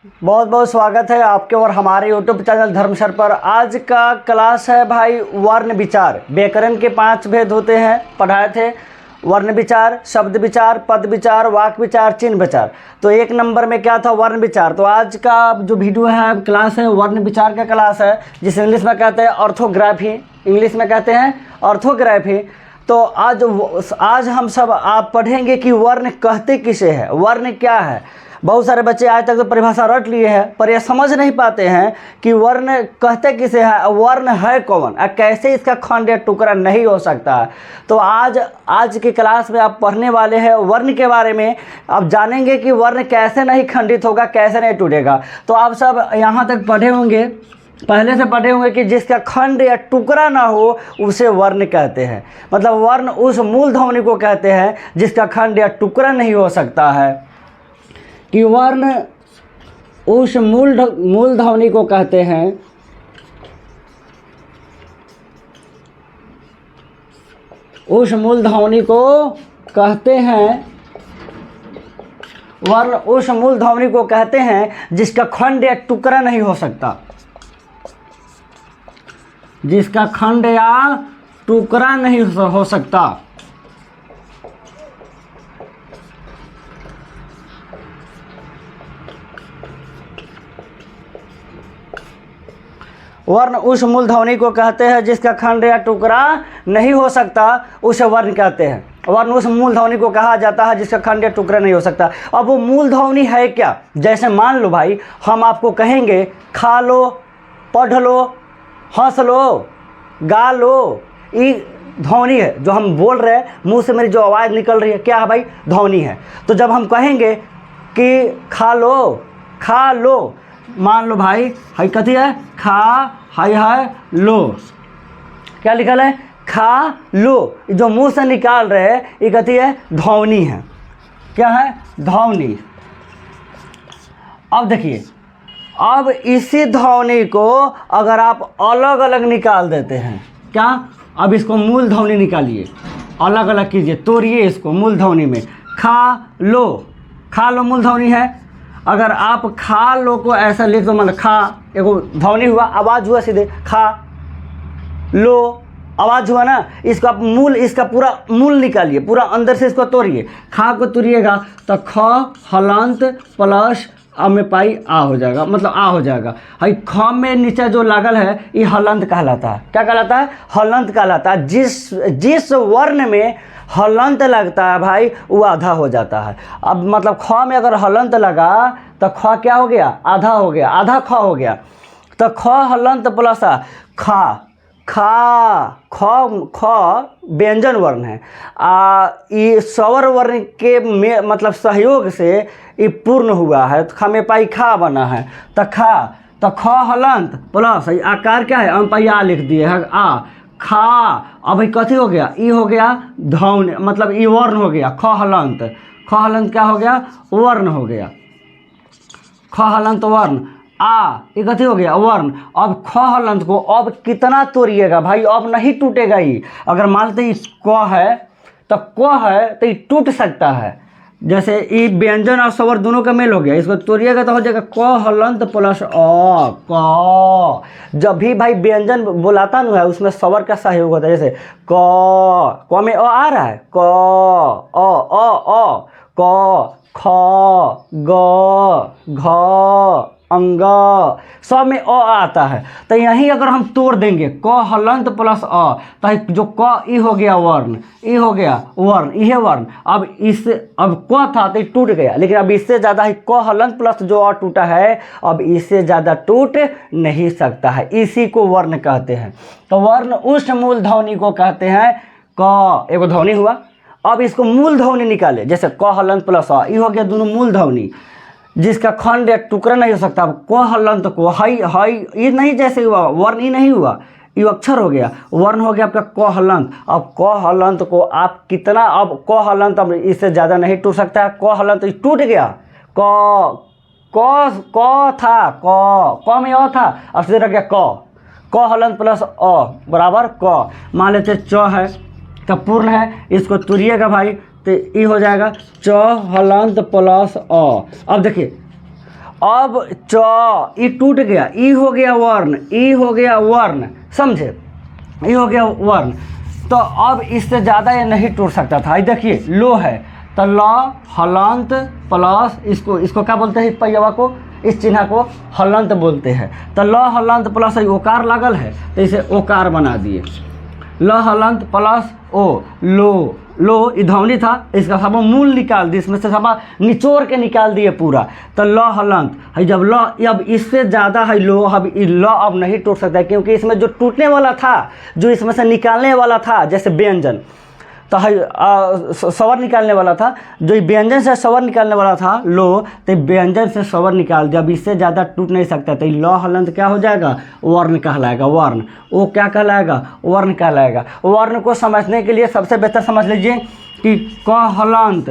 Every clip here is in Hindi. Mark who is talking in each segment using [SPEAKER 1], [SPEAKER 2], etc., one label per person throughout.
[SPEAKER 1] बहुत बहुत स्वागत है आपके और हमारे यूट्यूब चैनल धर्मसर पर। आज का क्लास है भाई वर्ण विचार। व्याकरण के 5 भेद होते हैं, पढ़ाए थे। वर्ण विचार, शब्द विचार, पद विचार, वाक्य विचार, चिन्ह विचार। तो 1 नंबर में क्या था? वर्ण विचार। तो आज का जो वीडियो है, क्लास है, वर्ण विचार का क्लास है, जिसे इंग्लिश में कहते हैं ऑर्थोग्राफी। इंग्लिश में कहते हैं ऑर्थोग्राफी। तो आज हम सब आप पढ़ेंगे कि वर्ण कहते किसे हैं, वर्ण क्या है। बहुत सारे बच्चे आज तक तो परिभाषा रट लिए हैं, पर यह समझ नहीं पाते हैं कि वर्ण कहते किसे है, वर्ण है कौन, कैसे इसका खंड या टुकड़ा नहीं हो सकता है। तो आज की क्लास में आप पढ़ने वाले हैं वर्ण के बारे में। आप जानेंगे कि वर्ण कैसे नहीं खंडित होगा, कैसे नहीं टूटेगा। तो आप सब यहाँ तक पढ़े होंगे, पहले से पढ़े होंगे कि जिसका खंड या टुकड़ा ना हो उसे वर्ण कहते हैं। मतलब वर्ण उस मूल ध्वनि को कहते हैं जिसका खंड या टुकड़ा नहीं हो सकता है, कि वर्ण उस मूल ध्वनि को कहते हैं उस मूल ध्वनि को कहते हैं वर्ण उस मूल ध्वनि को कहते हैं जिसका खंड या टुकड़ा नहीं हो सकता, जिसका खंड या टुकड़ा नहीं हो सकता। वर्ण उस मूल ध्वनि को कहते हैं जिसका खंड या टुकड़ा नहीं हो सकता, उसे वर्ण कहते हैं। वर्ण उस मूल ध्वनि को कहा जाता है जिसका खंड या टुकड़ा नहीं हो सकता। अब वो मूल ध्वनि है क्या? जैसे मान लो भाई, हम आपको कहेंगे खा लो, पढ़ लो, हंस लो, गा लो, ये ध्वनि है जो हम बोल रहे हैं, मुंह से मेरी जो आवाज़ निकल रही है, क्या है भाई? ध्वनि है। तो जब हम कहेंगे कि खा लो, मान लो भाई, हाई कथी है? खा, हाई है लो, क्या लिखल है? खा लो। जो मुंह से निकाल रहे हैं ये कथी है? ध्वनि है। क्या है? ध्वनि। अब देखिए, अब इसी ध्वनि को अगर आप अलग अलग निकाल देते हैं, क्या? अब इसको मूल ध्वनि निकालिए, अलग अलग कीजिए, तोड़िए इसको मूल ध्वनि में। खा लो मूल ध्वनि है। अगर आप खा लो को ऐसा लिख दो, मतलब खा एगो ध्वनि हुआ, आवाज़ हुआ, सीधे खा लो आवाज़ हुआ ना। इसको आप इसका पूरा मूल निकालिए, पूरा अंदर से इसको तोड़िए। खा को तोड़िएगा तो ख हलंत प्लस आ में पाई आ हो जाएगा, मतलब आ हो जाएगा। हाई ख में नीचे जो लागल है ये हलंत कहलाता है। क्या कहलाता है? हलंत कहलाता है। जिस वर्ण में हलंत लगता है भाई वो आधा हो जाता है। अब मतलब ख में अगर हलंत लगा तो ख क्या हो गया? आधा हो गया, आधा ख हो गया। तो ख हलंत प्लस आ, ख व्यंजन वर्ण है। ये स्वर वर्ण के में मतलब सहयोग से ये पूर्ण हुआ है, तो ख में पाई खा बना है। तो ख हलंत प्लस आकार क्या है? हम पाई आ लिख दिए है, आ खा। अब कथी हो गया? ई हो गया ध्वनि, मतलब ई वर्ण हो गया। ख हलंत क्या हो गया? वर्ण हो गया। ख हलंत वर्ण। आ ये कथी हो गया? वर्ण। अब ख हलंत को अब कितना तोड़िएगा भाई? अब नहीं टूटेगा ही। अगर मान लेते क है तो ये टूट सकता है। जैसे ये व्यंजन और स्वर दोनों का मेल हो गया, इसको तोड़िएगा तो हो जाएगा क हलंत प्लस अ क। जब भी भाई व्यंजन बोलाता ना है उसमें स्वर का सहयोग होता है। जैसे क में अ आ रहा है, क अ क ख ग घ अंग, सब में अ आता है। तो यहीं अगर हम तोड़ देंगे क हलंत प्लस अ, तो जो क ई हो गया वर्ण, ई हो गया वर्ण, ई है वर्ण। अब क था तो टूट गया, लेकिन अब इससे ज़्यादा ही क हलंत प्लस जो और टूटा है, अब इससे ज़्यादा टूट नहीं सकता है। इसी को वर्ण कहते हैं। तो वर्ण उस मूल ध्वनि को कहते हैं। क एगो ध्वनि हुआ। अब इसको मूल ध्वनि निकाले, जैसे क हलंत प्लस अ, ई हो गया दोनों मूल ध्वनि जिसका खंड या टुकड़ा नहीं हो सकता। अब क हलंत को हाई ये नहीं, जैसे हुआ वर्ण ये नहीं हुआ, ये अक्षर हो गया, वर्ण हो गया आपका क हलंत। अब क हलंत को आप कितना, अब क हलंत अब इससे ज़्यादा नहीं टूट सकता है। क हलंत टूट गया। क था, क में अ था, अब सीधे रख गया क हलंत प्लस अ बराबर क। मान लेते च है तो पूर्ण है, इसको तुरिएगा भाई तो ये हो जाएगा च हलंत प्लस अ। अब देखिए अब च ई टूट गया, ई हो गया वर्ण, ई हो गया वर्ण, समझे, ई हो गया वर्ण। तो अब इससे ज़्यादा ये नहीं टूट सकता था। देखिए लो है तो ल हलंत प्लस इसको क्या बोलते हैं, पैवा को, इस चिन्ह को हलंत बोलते हैं। तो ल हलंत प्लस ओकार लागल है तो इसे ओकार बना दिए, ल हलंत प्लस ओ, लो ये ध्वनि था, इसका सब मूल निकाल दिए, इसमें से सब निचोड़ के निकाल दिए पूरा। तो ल हलंत है, जब ल अब इससे ज़्यादा है लो, अब ल अब नहीं टूट सकता है, क्योंकि इसमें जो टूटने वाला था, जो इसमें से निकालने वाला था, जैसे व्यंजन तो है स्वर निकालने वाला था, जो व्यंजन से स्वर निकालने वाला था लो, तो व्यंजन से स्वर निकाल दिया। अब इससे ज़्यादा टूट नहीं सकता। तो ल हलंत क्या हो जाएगा, वर्ण कहलाएगा, वर्ण। वो क्या कहलाएगा, वर्ण कहलाएगा। वर्ण को समझने के लिए सबसे बेहतर समझ लीजिए कि क हलंत,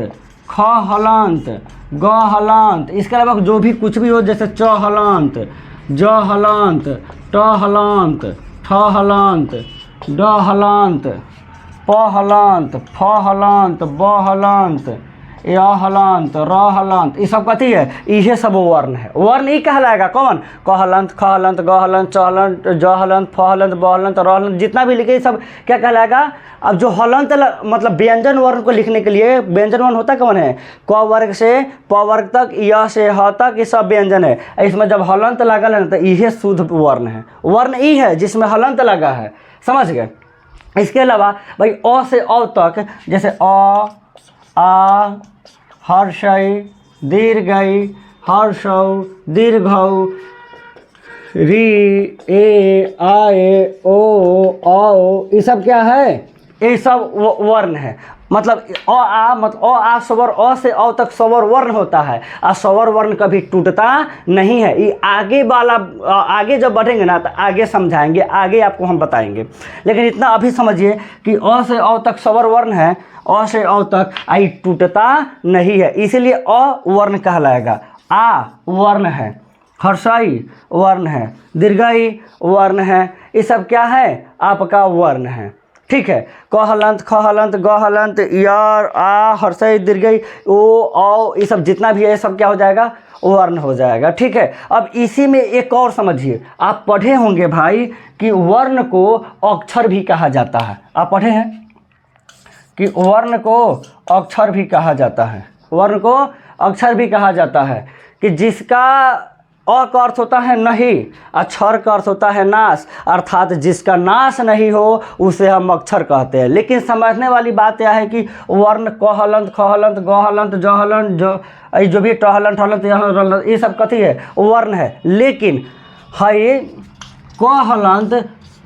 [SPEAKER 1] ख हलंत, ग हलंत, इसके अलावा जो भी कुछ भी हो, जैसे च हलंत, ज हलंत, ट हलंत, ठ हलंत, ड हलंत, प हलंत, फ हलंत, ब हलंत, य हलंत, र हलंत, ये सब कथी है, इहे सब वर्ण है। वर्ण ही कहलाएगा कौन, क हलंत, ख हलंत, ग हलंत, च हलंत, ज हलंत, फ हलंत, ब हलंत, र हलंत, जितना भी लिखे सब क्या कहलाएगा। अब जो हलंत मतलब व्यंजन वर्ण को लिखने के लिए, व्यंजन वर्ण होता कौन है, क वर्ग से प वर्ग तक, य से ह तक, ये सब व्यंजन है। इसमें जब हलंत लागल है तो इहे शुद्ध वर्ण है। वर्ण ई है जिसमें हलंत लगा है, समझ गए। इसके अलावा भाई अ से औ तक, जैसे अ, आ, हर्षई, दीर्घई, हर्षौ, दीर्घौ, री, ए, आए, ओ, औ, ये सब क्या है, ये सब वर्ण है। मतलब अ आ, मतलब अ आ स्वर, अ से औ तक स्वर वर्ण होता है, और स्वर वर्ण कभी टूटता नहीं है। ये आगे वाला, आगे जब बढ़ेंगे ना तो आगे समझाएंगे, आगे आपको हम बताएंगे। लेकिन इतना अभी समझिए कि अ से औ तक स्वर वर्ण है, अ से औ तक आई टूटता नहीं है, इसीलिए अ वर्ण कहलाएगा। आ वर्ण है, हर्षई वर्ण है, दीर्घई वर्ण है, ये सब क्या है, आपका वर्ण है। ठीक है, क हलंत, ख हलंत, ग हलंत, यार, आ, हर्षई, दीर्घई, ओ, औ, ये सब जितना भी है सब क्या हो जाएगा, वर्ण हो जाएगा। ठीक है, अब इसी में एक और समझिए, आप पढ़े होंगे भाई कि वर्ण को अक्षर भी कहा जाता है। आप पढ़े हैं कि वर्ण को अक्षर भी कहा जाता है, वर्ण को अक्षर भी कहा जाता है, कि जिसका अ का अर्थ होता है नहीं, अक्षर का अर्थ होता है नाश, अर्थात जिसका नाश नहीं हो उसे हम अक्षर कहते हैं। लेकिन समझने वाली बात यह है कि वर्ण क हलंत, ख हलंत, ग हलंत, ज हलंत, जो भी ट हलंत, हलंत, ये सब कथी है, वर्ण है। लेकिन है क हलंत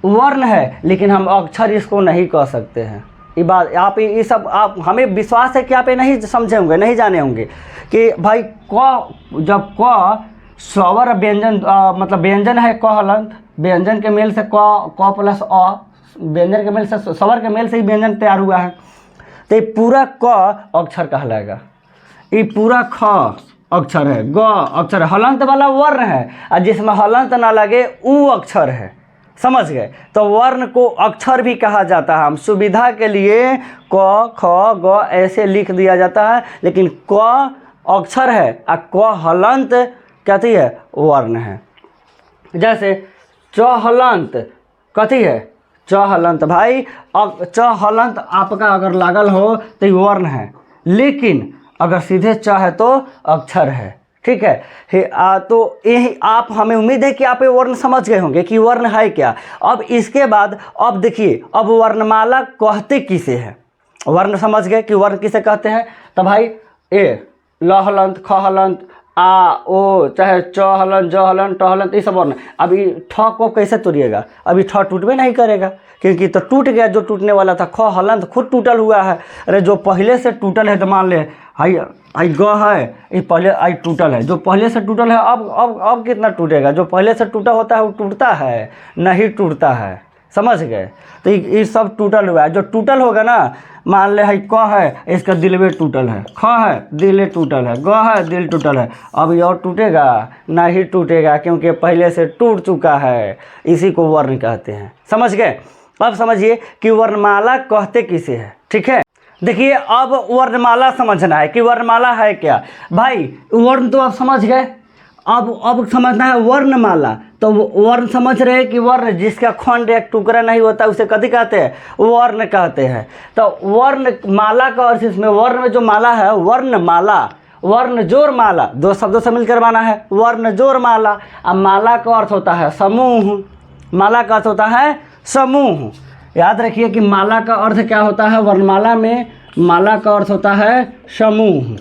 [SPEAKER 1] वर्ण है, लेकिन हम अक्षर इसको नहीं कह सकते हैं। ये बात आप, ये सब आप, हमें विश्वास है कि आप ये नहीं समझे होंगे, नहीं जाने होंगे कि भाई क, जब क स्वर व्यंजन, मतलब व्यंजन है क हलंत, व्यंजन के मेल से क प्लस अ, व्यंजन के मेल से, स्वर के मेल से ही व्यंजन तैयार हुआ है, तो ये पूरा क अक्षर कहलाएगा, ये पूरा ख अक्षर है, ग अक्षर है, हलंत वाला वर्ण है, और जिसमें हलंत ना लगे वो अक्षर है। समझ गए, तो वर्ण को अक्षर भी कहा जाता है। हम सुविधा के लिए क, ख, ग ऐसे लिख दिया जाता है, लेकिन क अक्षर है और क हलंत कथी है, वर्ण है। जैसे च हलंत कथी है, च हलंत भाई, च हलंत आपका अगर लागल हो तो ये वर्ण है, लेकिन अगर सीधे च है तो अक्षर है। ठीक है, तो यही आप, हमें उम्मीद है कि आप ये वर्ण समझ गए होंगे कि वर्ण है क्या। अब इसके बाद अब देखिए, अब वर्णमाला कहते किसे है, वर्ण समझ गए कि वर्ण किसे कहते हैं। तो भाई ए, ल हलंत, ख हलंत, आ, ओ, चाहे च हलंत, ज हलंत, ट हलंत, ये सब वर्ण। अभी ठ को कैसे तोड़िएगा, अभी ठ टूटबे नहीं करेगा, क्योंकि तो टूट गया जो टूटने वाला था। ख हलंत खुद टूटल हुआ है, अरे जो पहले से टूटल है तो मान ले आई ग है, ये पहले आई टूटल है, जो पहले से टूटल है अब कितना टूटेगा, जो पहले से टूटा होता है वो टूटता है, नहीं टूटता है। समझ गए, तो ये सब टूटल हुआ है। जो टूटल होगा ना, मान ले है क है, इसका दिलवे टूटल है, ख है दिले टूटल है, ग है दिल टूटल है, अब ये और टूटेगा नहीं टूटेगा, क्योंकि पहले से टूट चुका है। इसी को वर्ण कहते हैं। समझ गए, अब समझिए कि वर्णमाला कहते किसे है। ठीक है, देखिए अब वर्णमाला समझना है कि वर्णमाला है क्या। भाई वर्ण तो आप समझ गए, अब समझना है वर्णमाला। तो वर्ण समझ रहे हैं कि वर्ण जिसका खंड एक टुकड़ा नहीं होता उसे कथी कहते हैं, वर्ण कहते हैं। तो वर्ण माला का अर्थ, इसमें वर्ण में जो माला है वर्णमाला, वर्ण जोर माला, दो शब्दों से मिलकर बना है वर्ण जोर माला। अब माला का अर्थ होता है समूह, माला का अर्थ होता है समूह। याद रखिए कि माला का अर्थ क्या होता है, वर्णमाला में माला का अर्थ होता है समूह।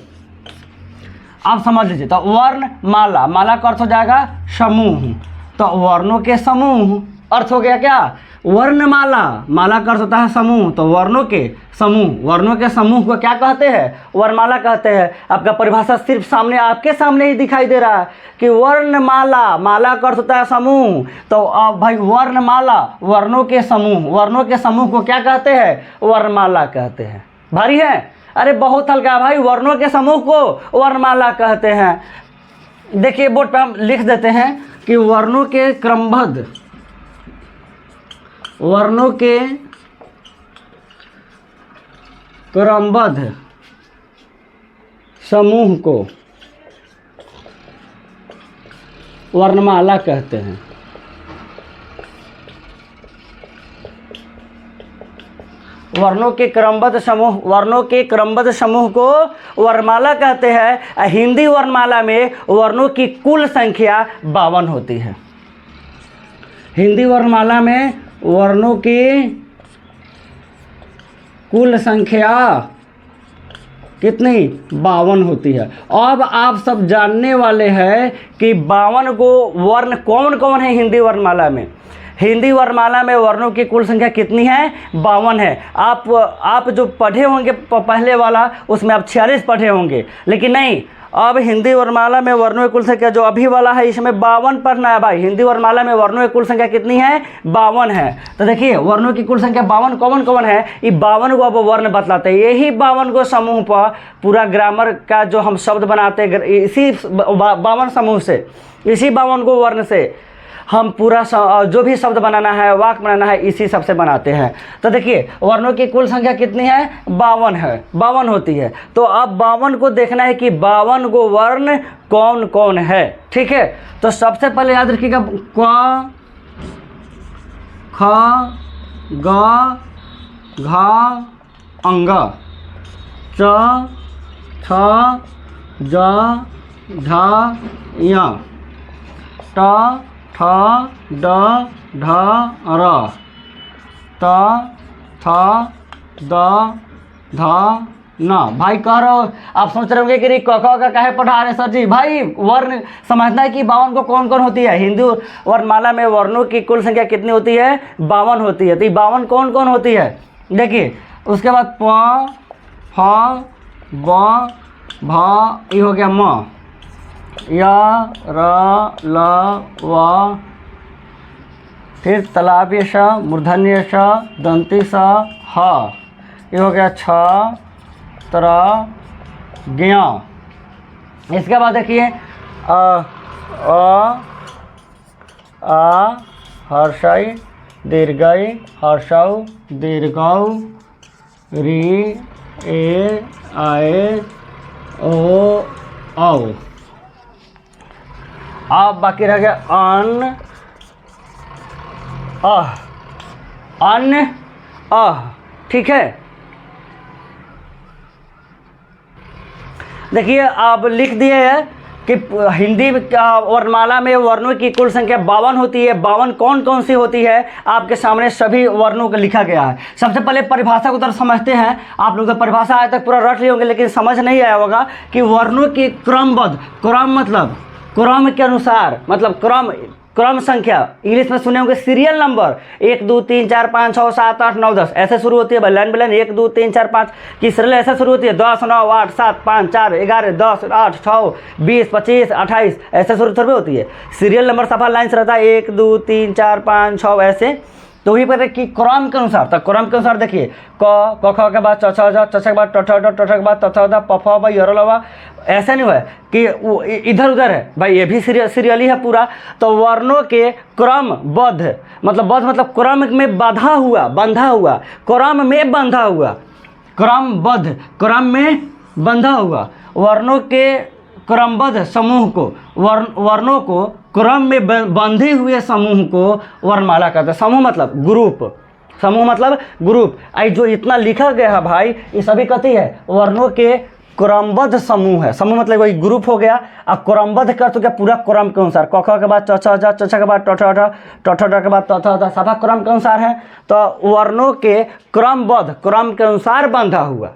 [SPEAKER 1] आप समझ लीजिए, तो वर्ण माला, माला का अर्थ हो जाएगा समूह, तो वर्णों के समूह अर्थ हो गया क्या, वर्णमाला। माला का अर्थ होता है समूह, तो वर्णों के समूह, वर्णों के समूह को क्या कहते हैं, वर्णमाला कहते हैं। आपका परिभाषा सिर्फ सामने, आपके सामने ही दिखाई दे रहा है कि वर्णमाला, माला का अर्थ होता है समूह। तो अब भाई वर्णमाला, वर्णों के समूह, वर्णों के समूह को क्या कहते हैं, वर्णमाला कहते हैं। भारी है, अरे बहुत हल्का भाई, वर्णों के समूह को वर्णमाला कहते हैं। देखिए बोर्ड पे हम लिख देते हैं कि वर्णों के क्रमबद्ध, वर्णों के क्रमबद्ध समूह को वर्णमाला कहते हैं। वर्णों के क्रमबद्ध समूह, वर्णों के क्रमबद्ध समूह को वर्णमाला कहते हैं। हिंदी वर्णमाला में वर्णों की कुल संख्या 52 होती है। हिंदी वर्णमाला में वर्णों की कुल संख्या कितनी, 52 होती है। अब आप सब जानने वाले हैं कि 52 को वर्ण कौन कौन है हिंदी वर्णमाला में। हिंदी वर्णमाला में वर्णों की कुल संख्या कितनी है, 52 है। आप जो पढ़े होंगे पहले वाला, उसमें आप 46 पढ़े होंगे, लेकिन नहीं, अब हिंदी वर्णमाला में वर्णों की कुल संख्या जो अभी वाला है इसमें 52 पढ़ना है भाई। हिंदी वर्णमाला में वर्णों की कुल संख्या कितनी है, 52 है। तो देखिए वर्णों की कुल संख्या 52 कौन कौन है, ये 52 को अब वर्ण बतलाते हैं। यही 52 को समूह पर पूरा ग्रामर का जो हम शब्द बनाते हैं, इसी 52 समूह से, इसी 52 को वर्ण से हम पूरा जो भी शब्द बनाना है, वाक्य बनाना है, इसी सब से बनाते हैं। तो देखिए वर्णों की कुल संख्या कितनी है, 52 है, 52 होती है। तो अब 52 को देखना है कि 52 को वर्ण कौन कौन है। ठीक है, तो सबसे पहले याद रखिएगा क, ख, ग, घ, अंग, च, छ, ज, झ, य, ट, ठ, ड, ढ, र, त, थ, द, ध, न। भाई कह रहे हो, आप सोच रहे होंगे कि क ख का काहे पढ़ा रहे सर जी। भाई वर्ण समझना है कि 52 को कौन कौन होती है। हिंदी वर्णमाला में वर्णों की कुल संख्या कितनी होती है, 52 होती है। तो ये 52 कौन कौन होती है, देखिए उसके बाद प, फ, ब, भ, ये हो गया म, या, र, ल, व, फिर तालव्य श, मूर्धन्य श, दंती स, ह, ये हो गया छ, तर, ज्ञ। इसके बाद देखिए आ, हर्षई, दीर्घई, हर्षौ, दीर्घौ, री, ए, आए, ओ, औ। अब बाकी रह गया अन, अह, अन, अह। ठीक है, देखिए आप लिख दिए हैं कि हिंदी वर्णमाला में वर्णों की कुल संख्या 52 होती है। 52 कौन कौन सी होती है, आपके सामने सभी वर्णों को लिखा गया है। सबसे पहले परिभाषा को तरफ समझते हैं। आप लोग तो परिभाषा आज तक पूरा रट लिए होंगे, लेकिन समझ नहीं आया होगा कि वर्णों की क्रमबद्ध, क्रम मतलब क्रम के अनुसार, मतलब क्रम संख्या, इंग्लिश में सुने होंगे सीरियल नंबर, 1 2 3 4 5 6 7 8 9 10 ऐसे शुरू होती है। लाइन बाय लाइन 1 2 3 4 5 की सीरियल ऐसे शुरू होती है। 10 9 8 7 5 4 11 10 8 6 20 25 28 ऐसे शुरू थोड़ी होती है। सीरियल नंबर सफा लाइन से रहता है 1 2 3 4 5 6 ऐसे। तो वही पर कि क्रम के अनुसार, तो क्रम के अनुसार देखिए क ख के बाद च छ ज, च के बाद ट ठ ड, ट के बाद त थ द, प फ ब, य र ल व। ऐसा नहीं हुआ है कि वो इधर उधर है भाई, ये भी सीरियली है पूरा। तो वर्णों के क्रमबद्ध मतलब क्रम में बंधा हुआ, क्रम में बंधा हुआ, क्रमबद्ध, क्रम में बंधा हुआ। वर्णों के क्रमबद्ध समूह को वर्णों को क्रम में बंधे हुए समूह को वर्णमाला कहते हैं। समूह मतलब ग्रुप, समूह मतलब ग्रुप। आई जो इतना लिखा गया है भाई, ये सभी कहती है वर्णों के क्रमबद्ध समूह है। समूह मतलब वही ग्रुप हो गया। अब क्रमबद्ध कर तो क्या पूरा क्रम के अनुसार, क ख के बाद च छ के बाद ट ठ के बाद त थ सभा क्रम के अनुसार है। तो वर्णों के क्रमबद्ध, क्रम के अनुसार बंधा हुआ,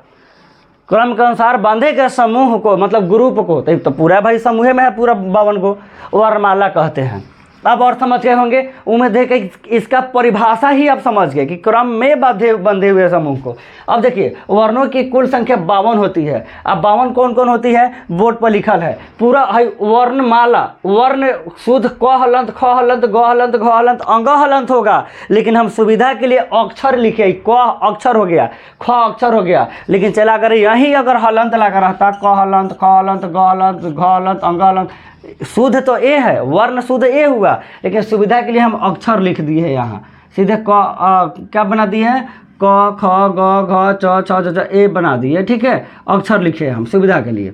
[SPEAKER 1] क्रम के अनुसार बांधे गए समूह को मतलब ग्रुप को, तो पूरा भाई समूह में है पूरा 52 को, वर्णमाला कहते हैं। अब और समझ गए होंगे, उम्मीद है कि इसका परिभाषा ही आप समझ गए कि क्रम में बंधे हुए समूह को। अब देखिए वर्णों की कुल संख्या 52 होती है। अब 52 कौन कौन होती है, बोर्ड पर लिखल है पूरा है। वर्णमाला, वर्ण शुद्ध क हलंत, ख हलंत, ग हलंत, घ हलंत, अंग हलंत होगा, लेकिन हम सुविधा के लिए अक्षर लिखे, क अक्षर हो गया, ख अक्षर हो गया। लेकिन चला अगर यहीं अगर हलंत लगा रहता, क हलंत, ख हलंत, ग हलंत, घ हलंत, अंग हलंत, शुद्ध तो ए है, वर्ण शुद्ध ए हुआ, लेकिन सुविधा के लिए हम अक्षर लिख दिए हैं यहाँ सीधे क्या बना दिए हैं, क ख ग घ च छ ज ए बना दिए, ठीक है, अक्षर लिखे हम सुविधा के लिए।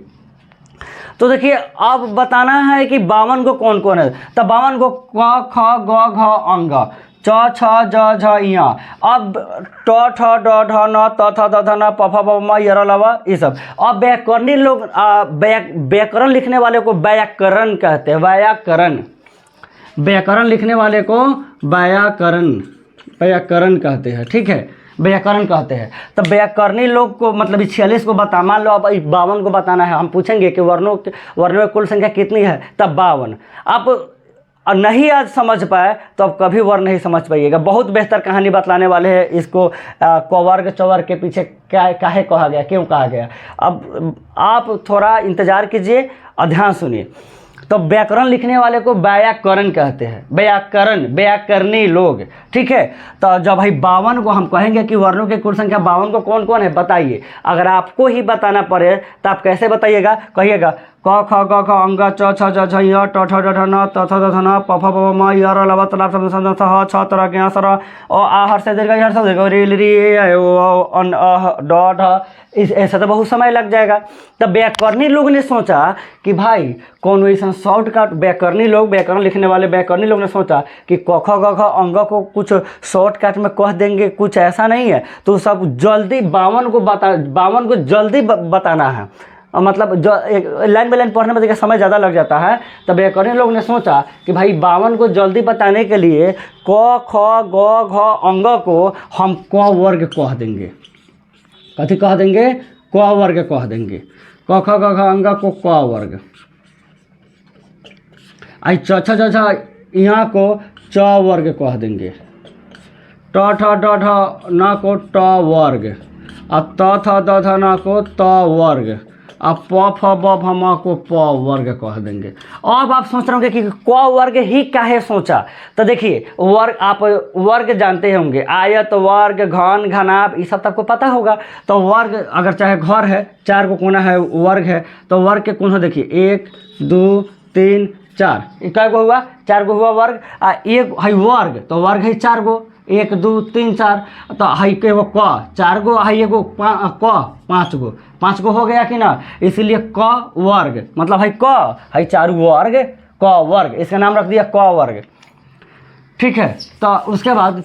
[SPEAKER 1] तो देखिए अब बताना है कि 52 को कौन कौन है। तो 52 को क ख ग घ अंग, च छ ज झ इया, अब ट ठ ड ढ न त थ द ध न प फ ब म य र ल व, ये सब। अब व्याकरणी लोग व्याकरण लिखने वाले को व्याकरण कहते हैं, व्याकरण, व्याकरण लिखने वाले को व्याकरण कहते हैं, ठीक है, व्याकरण कहते हैं। तो व्याकरणी लोग को मतलब 46 को बता, मान लो अब 52 को बताना है, हम पूछेंगे कि वर्णों की कुल संख्या कितनी है, तब 52। आप नहीं आज समझ पाए तो अब कभी वर्ण नहीं समझ पाइएगा। बहुत बेहतर कहानी बतलाने वाले हैं इसको, कवर्ग चवर्ग के पीछे क्या काहे कहा गया, क्यों कहा गया। अब आप थोड़ा इंतजार कीजिए और ध्यान सुनिए। तो व्याकरण लिखने वाले को व्याकरण कहते हैं, व्याकरण, व्याकरणी लोग, ठीक है। तो जब भाई 52 को हम कहेंगे कि वर्णों की कुल संख्या 52 को कौन कौन है बताइए। अगर आपको ही बताना पड़े तो आप कैसे बताइएगा, कहिएगा क ख ग घ अंग च छ ज झ य ट ठ ड ढ न त थ द ध न प फ ब म य र ल व त ल थ स थ ह छ त र ग स र अ आ हर्ष दीर्घ हर्ष दीर्घ रे ल री ए ओ अन अ ड ढ, ऐसा तो बहुत समय लग जाएगा। तब व्याकरणी लोग ने सोचा कि भाई कौन वैसा शॉर्टकट, व्याकरणी लोग, व्याकरण लिखने वाले व्याकरणी लोग ने सोचा कि क ख ग घ अंग को कुछ शॉर्टकट में कह देंगे, कुछ ऐसा नहीं है, तो सब जल्दी 52 को जल्दी बताना है। मतलब जो एक लाइन बाई लाइन पढ़ने में देखिए समय ज़्यादा लग जाता है। तब व्याकरणी लोग ने सोचा कि भाई 52 को जल्दी बताने के लिए क ख ग घ अंग को हम क वर्ग कह देंगे। कथी कह देंगे, क वर्ग कह देंगे। क ख ग घ अंग को क वर्ग, आई च छ ज झ यहाँ को च वर्ग कह देंगे। ट ठ ड ढ न को ट वर्ग, अब त थ द ध न को त वर्ग, अब प फ ब भ म को प वर्ग कह देंगे। अब आप सोच रहे होंगे कि क वर्ग ही काहे सोचा। तो देखिए वर्ग, आप वर्ग जानते होंगे, आयत, वर्ग, घन, घनाभ, ये सब आपको पता होगा। तो वर्ग अगर चाहे घर है, 4 को कोना है, वर्ग है, तो वर्ग के कोना देखिए 1 2 3 4, कै गो हुआ, 4 गो हुआ वर्ग। आ एक है वर्ग, तो वर्ग है 4 गो, 1 2 3 4, तो है के वो क 4 गो, है एगो क 5 गो हो गया कि ना, इसीलिए क वर्ग मतलब है क है 4 वर्ग, क वर्ग, इसका नाम रख दिया क वर्ग, ठीक है। तो उसके बाद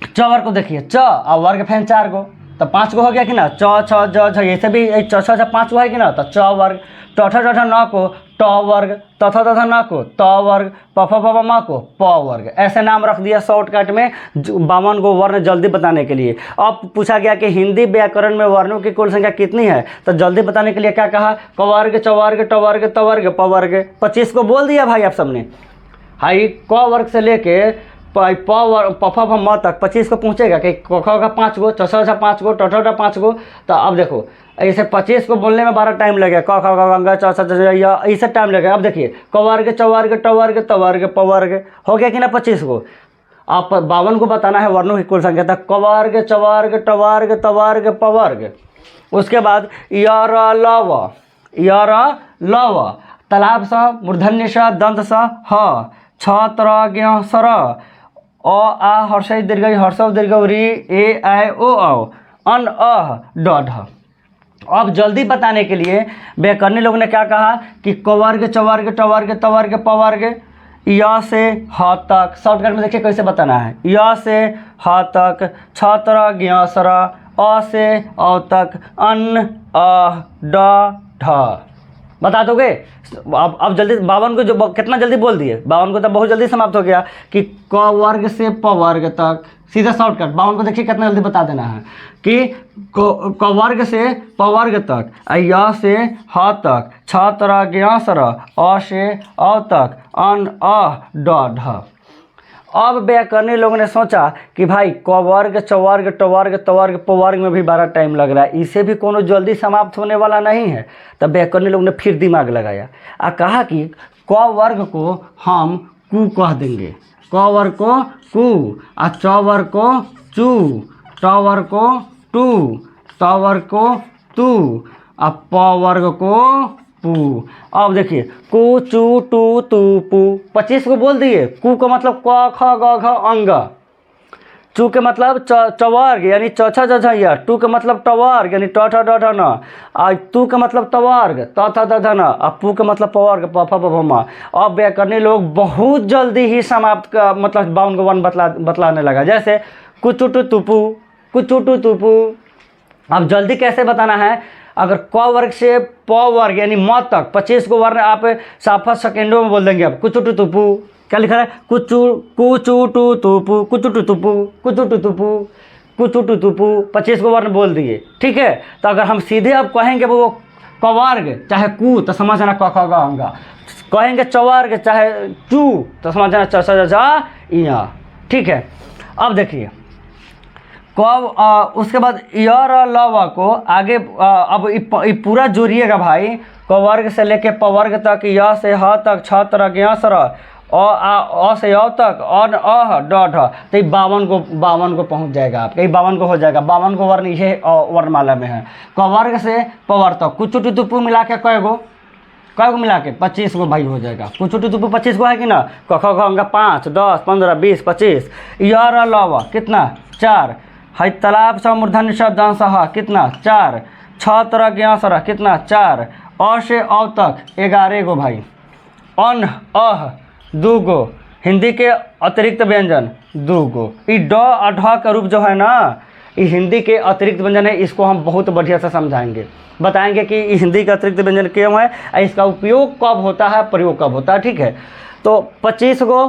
[SPEAKER 1] च वर्ग को देखिए, च और वर्ग फैन 4 गो, तो 5 गो हो गया कि ना, च छ ज झ, ऐसे भी च छ 5 गो है कि ना, तो च वर्ग। ट ठ ड ढ न को ट वर्ग, त थ द ध न को त वर्ग, प फ ब म को प वर्ग, ऐसे नाम रख दिया शॉर्टकट में 52 को वर्ण जल्दी बताने के लिए। अब पूछा गया कि हिंदी व्याकरण में वर्णों की कुल संख्या कितनी है, तो जल्दी बताने के लिए क्या कहा, क वर्ग, च वर्ग, ट वर्ग, त वर्ग, प वर्ग। 25 को बोल दिया भाई आप सबने। हाई क वर्ग से लेके प फ ब म तक 25 को पहुँचेगा कि क ख का 5 गो, च छ 5 गो, ट ठ 5 गो। तो अब देखो ऐसे 25 को बोलने में 12 टाइम लगेगा, क ख ग घ च छ ज य, ऐसे टाइम लगेगा। अब देखिए क वर्ग, च वर्ग, ट वर्ग, त वर्ग, प वर्ग, हो गया कि ना 25 को। आप 52 को बताना है वर्णों की कुल संख्या, तक क वर्ग, च वर्ग, ट वर्ग, त वर्ग, प वर्ग। उसके बाद य र ल व, य र ल व, तालाब स, मूर्धन्य स, दंत स, ह, छ त्र ज्ञ स र, अ आ हर्षई दीर्घ हर्षव दीर्घ री ए ऐ ओ औ, अन अ ड ढ। अब जल्दी बताने के लिए व्याकरणी लोग ने क्या कहा कि कवर्ग चवर्ग टवर्ग तवर्ग पवर्ग य से ह तक। शॉर्टकट में देखिए कैसे बताना है। य से ह तक, छत्र ज्ञसर, अ से औ तक, अन्न अ ड ढ। बता दोगे? अब जल्दी 52 को जो कितना जल्दी बोल दिए, 52 को तो बहुत जल्दी समाप्त हो गया कि क वर्ग से प वर्ग तक। सीधा शॉर्टकट 52 को देखिए कितना जल्दी बता देना है कि क वर्ग से प वर्ग तक, य से ह तक, छत्र ज्ञसर, अ से औ तक, अन अ ड ढ। अब व्याकरणी लोगों ने सोचा कि भाई क वर्ग चवर्ग टवर्ग तवर्ग पवर्ग में भी बड़ा टाइम लग रहा है, इसे भी कोनो जल्दी समाप्त होने वाला नहीं है। तब व्याकरणी लोगों ने फिर दिमाग लगाया और कहा कि क वर्ग को हम कु कह देंगे, क वर्ग को कु, और च वर्ग को चू, ट वर्ग को टू, त वर्ग को तू, और प वर्ग को पू। अब देखिए कु चू टू तू पू, 25 को बोल दिए। कु का मतलब क ख ग घ अंग, चू के मतलब चवर्ग यानी च छ ज झ य, टू के मतलब टवर्ग यानी ट ठ ड ढ न, आ तू के मतलब तवर्ग त थ द ध न, आ पू के मतलब पवर्ग प फ ब भ म। अब व्याकरणी लोग बहुत जल्दी ही समाप्त का मतलब 52 को वन बतलाने लगा। जैसे कुचुटू तुपू, कुचुटू तुपू। अब जल्दी कैसे बताना है? अगर क वर्ग से प वर्ग यानी म तक 25 को वर्ण आप साफा सेकेंडों में बोल देंगे। अब कुचुटू तुपू क्या लिखा है? कुचुटू तुपू, कुचुटू तुपू, कुचुटू तुपू, कुचुटू तुपू। 25 को वर्ण बोल दिए, ठीक है। तो अगर हम सीधे अब कहेंगे वो क वर्ग चाहे कु तो समझना क ख ग अंग, कहेंगे चवर्ग चाहे चू तो समझना च छ ज झ य, ठीक है। अब देखिए कब उसके बाद यर लव को आगे अब पूरा जोड़िएगा भाई। क वर्ग से लेके प वर्ग तक, य से ह तक, छत्र ज्ञसर, अ से अ तक, अन अह ड ढ। तो ये 52 को पहुंच जाएगा आपका, ये 52 को हो जाएगा। 52 को वर्ण ये वर्णमाला में है। क वर्ग से प वर्ग तक कुचुटू तुपू मिला के कय गो मिला के 25 को भाई हो जाएगा। कुचुटू तुपू 25 को है कि ना? क ख ग घ 5 10 15 20 25। यर लव कितना? 4 है। तालाब स मूर्धन्य स दंश ह कितना? 4। छत्र ज्ञसर कितना? 4। अ से अ तक 11 गो भाई। अन अह 2 गो। हिंदी के अतिरिक्त व्यंजन 2 गो। ई ड और ढ का रूप जो है ना, ये हिंदी के अतिरिक्त व्यंजन है। इसको हम बहुत बढ़िया से समझाएंगे, बताएंगे कि हिंदी का अतिरिक्त व्यंजन क्यों है और इसका उपयोग कब होता है, प्रयोग कब होता है, ठीक है। तो 25 गो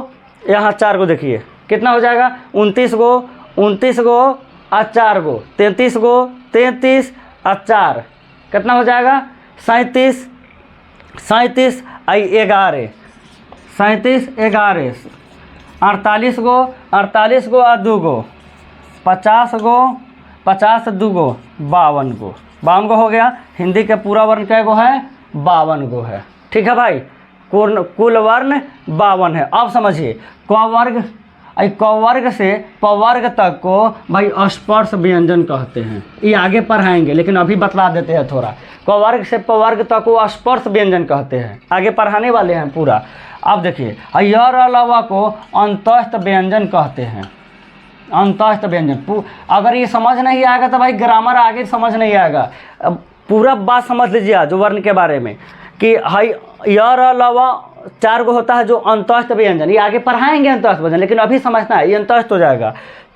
[SPEAKER 1] यहाँ 4 गो देखिए कितना हो जाएगा? 29 गो, 29 गो और 4 गो 33 गो, 33 और 4 कितना हो जाएगा? 37, 37 आई 11, 37 11, 48 गो, 48 गो और 2 गो, 50 गो, 50 2 गो, 52 गो। 52 गो हो गया। हिंदी का पूरा वर्ण कै गो है? 52 गो है, ठीक है भाई। कुल वर्ण 52 है। अब समझिए क वर्ग, क वर्ग से प वर्ग तक को भाई स्पर्श व्यंजन कहते हैं। ये आगे पढ़ाएंगे लेकिन अभी बतला देते हैं थोड़ा। क वर्ग से प वर्ग तक को स्पर्श व्यंजन कहते हैं, आगे पढ़ाने वाले हैं पूरा। अब देखिए यर अलावा को अंतस्थ व्यंजन कहते हैं। अंतस्थ व्यंजन अगर ये समझ नहीं आएगा तो भाई ग्रामर आगे समझ नहीं आएगा। पूरा बात समझ लीजिए जो वर्ण के बारे में कि हाई यर अलावा 4 गो होता है जो अंतस्थ व्यंजन। ये आगे पढ़ाएंगे अंतस्थ व्यंजन, लेकिन अभी समझना है ये अंतस्थ हो जाएगा।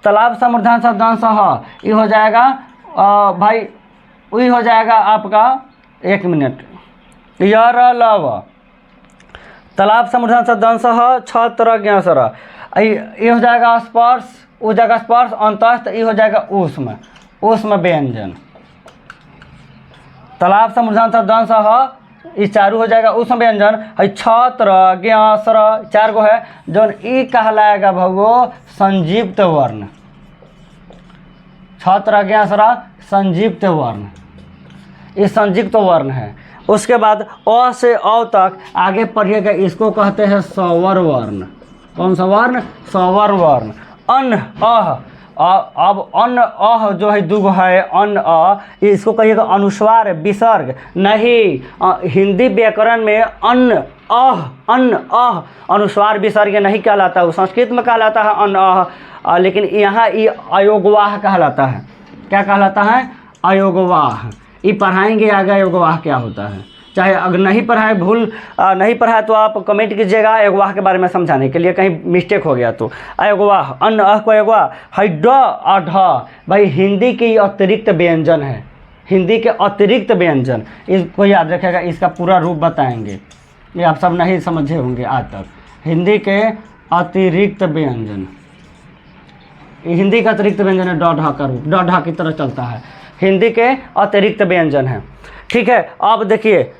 [SPEAKER 1] तालाब सा मूर्धन्य स दंश ह ये हो जाएगा भाई, वही हो जाएगा आपका 1 मिनट। यर लव तालाब सा मूर्धन्य स दंश ह छत्र ज्ञसर ये हो जाएगा स्पर्श, वो जाएगा स्पर्श अंतस्थ, ये हो जाएगा ऊष्म, ऊष्म व्यंजन। तालाब सा मूर्धन्य स दंश ह ये चारू हो जाएगा ऊष्म व्यंजन। है छत्र ज्ञसर 4 गो है जो ई कहलाएगा भगो संजीवित वर्ण। छत्र ज्ञसर संजीवित वर्ण, ये संजीवित वर्ण है। उसके बाद अ से अ तक आगे पढ़िएगा, इसको कहते हैं स्वर वर्ण। कौन सा वर्ण? स्वर वर्ण। अन अह, अब अन अह जो है 2 गो है। अन अ इसको कहिएगा अनुस्वार विसर्ग नहीं। हिंदी व्याकरण में अन अह अनुस्वार विसर्ग नहीं कहलाता है, संस्कृत में कहलाता है अन अह, लेकिन यहाँ ये अयोगवाह कहलाता है। क्या कहलाता है? अयोगवाह। ये पढ़ाएंगे आगे अगवाह क्या होता है। चाहे अगर नहीं पढ़ाए नहीं पढ़ाए तो आप कमेंट कीजिएगा अगवाह के बारे में समझाने के लिए, कहीं मिस्टेक हो गया तो। अगवाह अन्न अह को अगवाह है ड आ ढ, भाई हिंदी के अतिरिक्त व्यंजन है, हिंदी के अतिरिक्त व्यंजन, इसको याद रखिएगा। इसका पूरा रूप बताएंगे, ये आप सब नहीं समझे होंगे आज तक। हिंदी के अतिरिक्त व्यंजन, हिंदी का अतिरिक्त व्यंजन है ड ढ का रूप, ड ढ की तरह चलता है, हिंदी के अतिरिक्त व्यंजन है। ठीक है, अब देखिए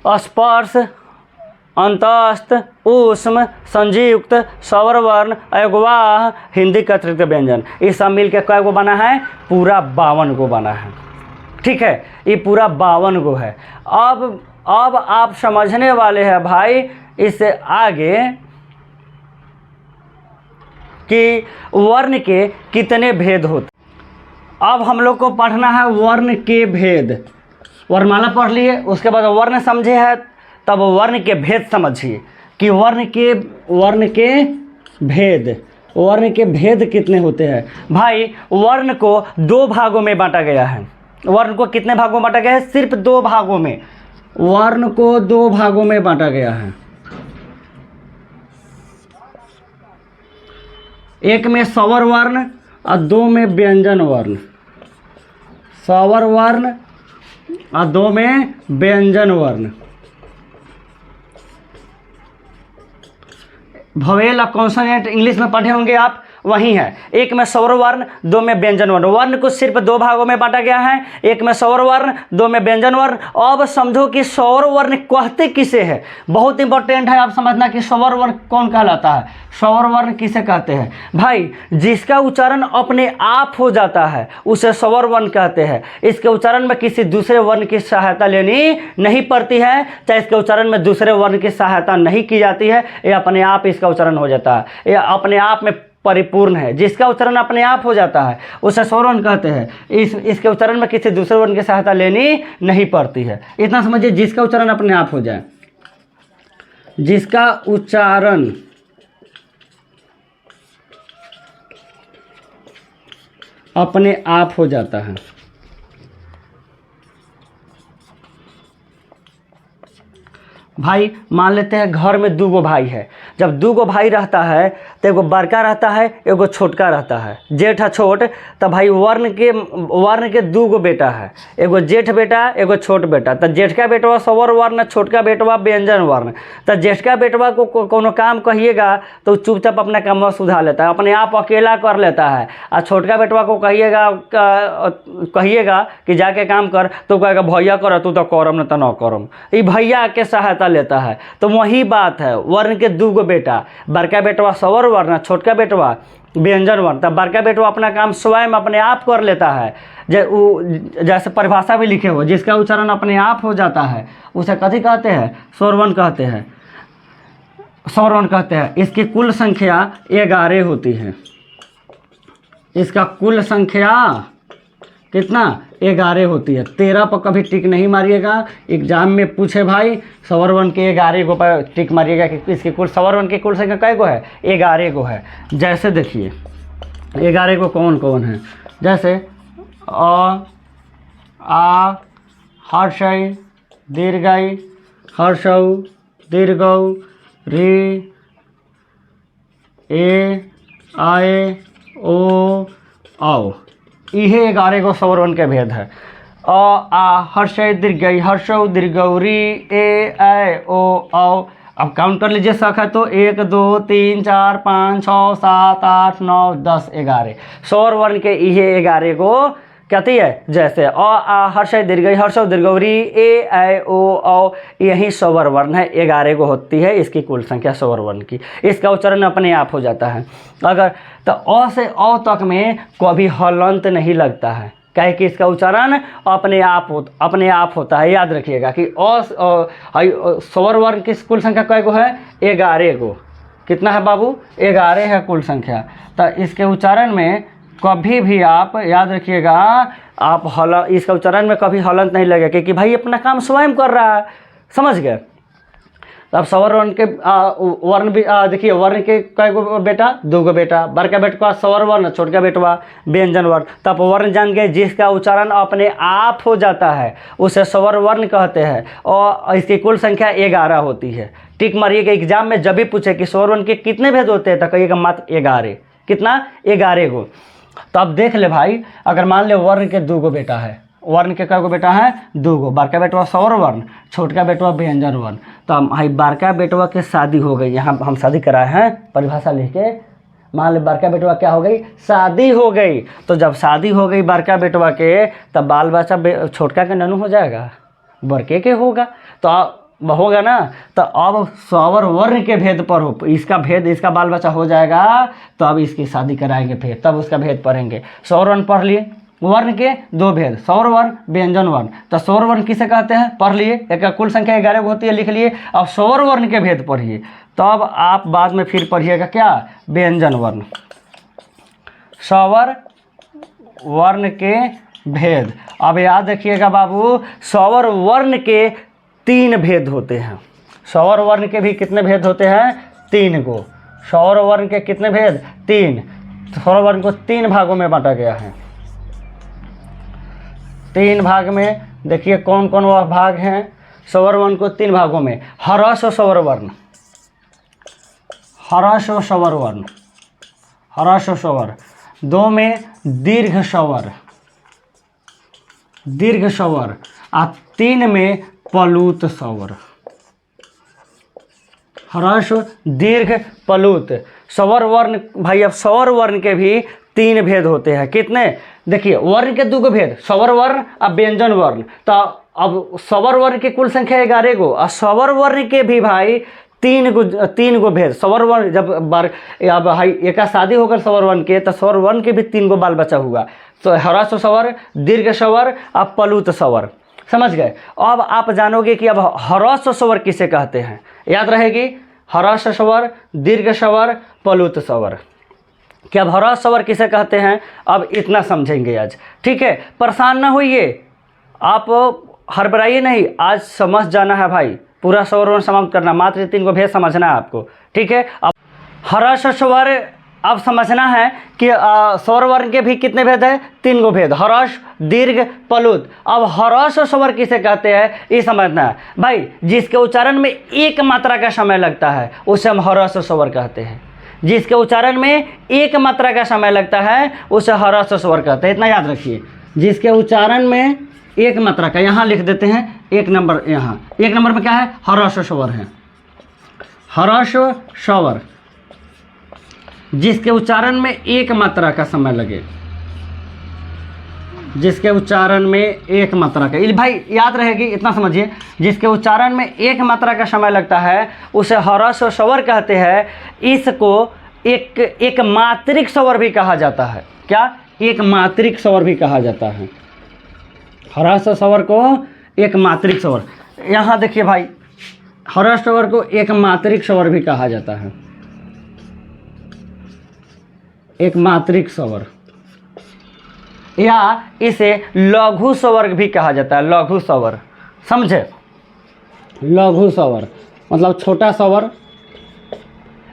[SPEAKER 1] स्पर्श, अंतस्थ, ऊष्म, संयुक्त, स्वर वर्ण, अगवाह, हिंदी का अतिरिक्त व्यंजन, ये सब मिल के कै गो बना है? पूरा 52 गो बना है। ठीक है, ये पूरा 52 गो है। अब आप समझने वाले हैं भाई इससे आगे कि वर्ण के कितने भेद होते। अब हम लोग को पढ़ना है वर्ण के भेद। वर्णमाला पढ़ लिए, उसके बाद वर्ण समझे हैं, तब वर्ण के भेद समझिए कि वर्ण के भेद कितने होते हैं। भाई वर्ण को 2 भागों में बांटा गया है। वर्ण को कितने भागों में बांटा गया है? सिर्फ 2 भागों में। वर्ण को 2 भागों में बांटा गया है। एक में स्वर वर्ण और 2 में व्यंजन वर्ण। स्वर वर्ण और 2 में व्यंजन वर्ण। वोवेल और कॉन्सोनेंट इंग्लिश में पढ़े होंगे आप, वही है। एक में स्वर वर्ण, 2 में व्यंजन वर्ण। वर्ण को सिर्फ 2 भागों में बांटा गया है, एक में स्वर वर्ण, 2 में व्यंजन वर्ण। अब समझो कि स्वर वर्ण कहते किसे है। बहुत इंपॉर्टेंट है आप समझना कि स्वर वर्ण कौन कहलाता है, स्वर वर्ण किसे कहते हैं। भाई जिसका उच्चारण अपने आप हो जाता है उसे स्वर वर्ण कहते हैं। इसके उच्चारण में किसी दूसरे वर्ण की सहायता लेनी नहीं पड़ती है, चाहे इसके उच्चारण में दूसरे वर्ण की सहायता नहीं की जाती है, ये अपने आप इसका उच्चारण हो जाता है, ये अपने आप में परिपूर्ण है। जिसका उच्चारण अपने आप हो जाता है उसे स्वर वर्ण कहते हैं। इसके उच्चारण में किसी दूसरे वर्ण की सहायता लेनी नहीं पड़ती है। इतना समझिए, जिसका उच्चारण अपने आप हो जाए, जिसका उच्चारण अपने आप हो जाता है। भाई मान लेते हैं घर में 2 गो भाई है। जब 2 गो भाई रहता है तो एगो बड़का रहता है, एगो छोटका रहता है। जेठ है छोट, तब भाई वर्ण के 2 गो बेटा है, एगो जेठ बेटा, एगो छोट बेटा। तो जेठ का बेटवा स्वर वर्ण, छोटका बेटवा व्यंजन वर्ण। तो जेठ का बेटवा को कोनो काम कहिएगा तो चुपचाप अपना काम सुधार लेता है, अपने आप अकेला कर लेता है। और छोटका बेटवा को कहिएगा कि जाके काम कर तो कहेगा भैया कर, तू तो करम न तो न करम, ये भैया के सहायता लेता है। तो वही बात है, वर्ण के 2 गो बेटा, बड़का बेटवा स्वर वर्ण, छोटका बेटवा व्यंजन वर्ण। तब बड़का बेटवा अपना काम स्वयं अपने आप कर लेता है। जैसे परिभाषा भी लिखे हो, जिसका उच्चारण अपने आप हो जाता है उसे कथी कहते हैं? स्वर वर्ण कहते हैं, स्वर वर्ण कहते हैं। इसकी कुल संख्या 11 होती है। इसका कुल संख्या कितना? 11 होती है। 13 पर कभी टिक नहीं मारिएगा। एग्जाम में पूछे भाई स्वर वर्ण के 11 गो पर टिक मारिएगा कि इसकी कुल स्वर वर्ण की कुल संख्या कै गो है? 11 गो है। जैसे देखिए 11 गो कौन कौन है? जैसे अ, आ, हर्षई, दीर्घई, हर्षऊ, दीर्घऊ, री, ए, आए, ओ, औ। इहे 11 गो स्वर वर्ण के भेद है। अ, आ, हर्षय, दीर्घई, हर्षौ, दीर्घौ, री, ए, ऐ, ओ, औ। अब काउंट कर लीजिए शक है तो 1 2 3 4 5 6 7 8 9 10 11 स्वर वर्ण के इहे 11 गो कहती है। जैसे अ, आ, हर्षय, दीर्घई, हर्षौ, दीर्घौ, री, ए, ऐ, ओ, औ। यही स्वर वर्ण है, 11 गो होती है इसकी कुल संख्या स्वर वर्ण की। इसका उच्चारण अपने आप हो जाता है। अगर तो अ से औ तक में कभी हलंत नहीं लगता है, क्या है कि इसका उच्चारण अपने आप होता है। याद रखिएगा कि स्वर वर्ण की कुल संख्या कै गो है? 11 गो। कितना है बाबू? 11 है कुल संख्या। तो इसके उच्चारण में कभी भी आप याद रखिएगा, आप इसका उच्चारण में कभी हलंत नहीं लगेगा, क्योंकि भाई अपना काम स्वयं कर रहा है। समझ गए? तो अब स्वर वर्ण के वर्ण भी देखिए, वर्ण के कई गो बेटा, 2 गो बेटा, बड़का बेटवा स्वर वर्ण, छोटका बेटवा व्यंजन वर्ण। तो आप वर्ण जान गए, जिसका उच्चारण अपने आप हो जाता है उसे स्वर वर्ण कहते हैं, और इसकी कुल संख्या 11 होती है। टिक मारिएगा, एग्जाम में जब भी पूछे कि स्वर वर्ण के कितने भेद होते हैं तो कहिएगा मात्र 11। कितना? 11 गो। तो अब देख ले भाई, अगर मान ले वर्ण के 2 गो बेटा है, वर्ण के कई गो बेटा है? 2 गो। बड़का बेटवा स्वर वर्ण, छोटका बेटवा व्यंजन वर्ण। तो भाई बड़का बेटवा के शादी हो गई, यहाँ हम शादी कराए हैं परिभाषा लिख के। मान ले बड़का बेटवा क्या हो गई? शादी हो गई। तो जब शादी हो गई बड़का बेटवा के, तब बाल बच्चा छोटका के ननू हो जाएगा, बड़के के होगा। तो होगा ना। तो अब स्वर वर्ण के भेद पर हो, इसका भेद, इसका बाल बच्चा हो जाएगा, तो अब इसकी शादी कराएंगे, फिर तब उसका भेद पढ़ेंगे। स्वर वर्ण पढ़ लिए, वर्ण के 2 भेद, स्वर वर्ण व्यंजन वर्ण। तो स्वर वर्ण किसे कहते हैं? पढ़ लिए, एक कुल संख्या 11 होती है, लिख लिए। अब स्वर वर्ण के भेद पढ़िए, तो अब आप बाद में फिर पढ़िएगा क्या? व्यंजन वर्ण। स्वर वर्ण के भेद, अब याद रखिएगा बाबू, स्वर वर्ण के 3 भेद होते हैं। स्वर वर्ण के भी कितने भेद होते हैं? 3 गो। स्वर वर्ण के कितने भेद? 3। स्वर वर्ण को 3 भागों में बांटा गया है। 3 भाग में देखिए कौन कौन वह भाग हैं स्वर वर्ण को 3 भागों में। ह्रस्व स्वर वर्ण, ह्रस्व स्वर वर्ण, ह्रस्व स्वर। 2 में दीर्घ स्वर, दीर्घ स्वर। और 3 में प्लुत स्वर। ह्रस्व, दीर्घ, प्लुत। स्वर वर्ण भाई, अब स्वर वर्ण के भी 3 भेद होते हैं। कितने? देखिए, वर्ण के 2 गो भेद, स्वर वर्ण और व्यंजन वर्ण। तो अब स्वर वर्ण की कुल संख्या 11 गो, और स्वर वर्ण के भी भाई 3 गो भेद। स्वर वर्ण जब अब भाई एक शादी होकर स्वर वर्ण के, तो स्वर वर्ण के भी 3 गो बाल बच्चा हुआ। तो ह्रस्व स्वर, दीर्घ स्वर और प्लुत स्वर। समझ गए? अब आप जानोगे कि अब ह्रस्व स्वर किसे कहते हैं। याद रहेगी, ह्रस्व स्वर, दीर्घ स्वर, प्लुत स्वर। कि अब ह्रस्व स्वर किसे कहते हैं, अब इतना समझेंगे आज। ठीक है, परेशान ना होइए, आप हड़बड़ाइए नहीं, आज समझ जाना है भाई, पूरा स्वर वर्ण समाप्त करना, मात्र 3 को भेद समझना है आपको। ठीक है, अब ह्रस्व स्वर अब समझना है कि स्वर वर्ण के भी कितने भेद है? 3 गो भेद, ह्रस्व, दीर्घ, प्लुत। अब ह्रस्व स्वर किसे कहते हैं ये समझना है भाई। जिसके उच्चारण में 1 मात्रा का समय लगता है उसे हम ह्रस्व स्वर कहते हैं। जिसके उच्चारण में 1 मात्रा का समय लगता है उसे ह्रस्व स्वर कहते हैं। इतना याद रखिए, जिसके उच्चारण में 1 मात्रा का, यहाँ लिख देते हैं 1 नंबर, यहाँ 1 नंबर में क्या है? ह्रस्व स्वर है। ह्रस्व स्वर जिसके उच्चारण में 1 मात्रा का समय लगे, जिसके उच्चारण में 1 मात्रा का, भाई याद रहेगी, इतना समझिए, जिसके उच्चारण में 1 मात्रा का समय लगता है उसे ह्रस्व स्वर कहते हैं। इसको एक मात्रिक स्वर भी कहा जाता है। क्या? एक मात्रिक स्वर भी कहा जाता है। ह्रस्व स्वर को एक मात्रिक स्वर। यहाँ देखिए भाई, ह्रस्व स्वर को एक मात्रिक स्वर भी कहा जाता है। एक मात्रिक स्वर, या इसे लघु स्वर भी कहा जाता है। लघु स्वर, समझे? लघु स्वर मतलब छोटा स्वर,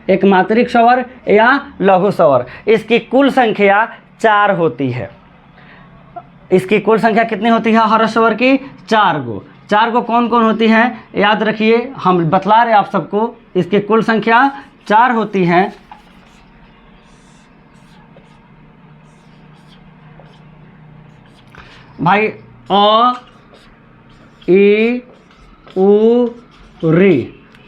[SPEAKER 1] एक मात्रिक स्वर या लघु स्वर। इसकी कुल संख्या 4 होती है। इसकी कुल संख्या कितनी होती है ह्रस्व स्वर की? 4 गो। 4 गो कौन कौन होती हैं याद रखिए, हम बतला रहे आप सबको। इसकी कुल संख्या 4 होती हैं। भाई अ, ई, उ, री।